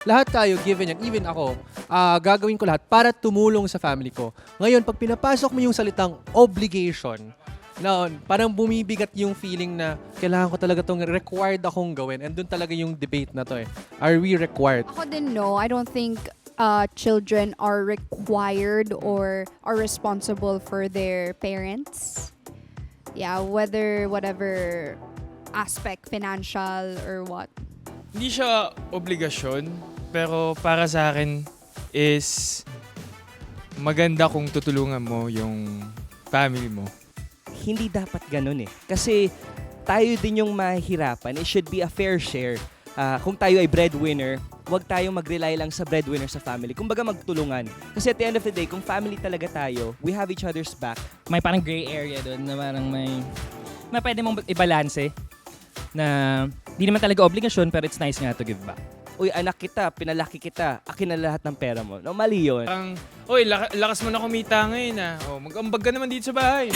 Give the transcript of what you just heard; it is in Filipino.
Lahat tayo, given yan, even ako, gagawin ko lahat para tumulong sa family ko. Ngayon, pag pinapasok mo yung salitang obligation, noon, parang bumibigat yung feeling na kailangan ko talaga itong required akong gawin. And doon talaga yung debate na to eh. Are we required? Ako din, no. I don't think children are required or are responsible for their parents. Yeah, whatever aspect, financial or what. Hindi siya obligasyon, pero para sa akin is maganda kung tutulungan mo yung family mo. Hindi dapat ganun eh. Kasi tayo din yung mahihirapan. It should be a fair share. Kung tayo ay breadwinner, huwag tayong mag-rely lang sa breadwinner sa family. Kumbaga magtulungan. Kasi at the end of the day, kung family talaga tayo, we have each other's back. May parang gray area doon na parang may pwede mong ibalanse na di naman talaga obligasyon pero it's nice nga to give back. Uy, anak kita, pinalaki kita, akin na lahat ng pera mo. No, mali yun. Parang, oy, lakas mo na kumita ngayon ah. Oh, mag-ambag ka naman dito sa bahay.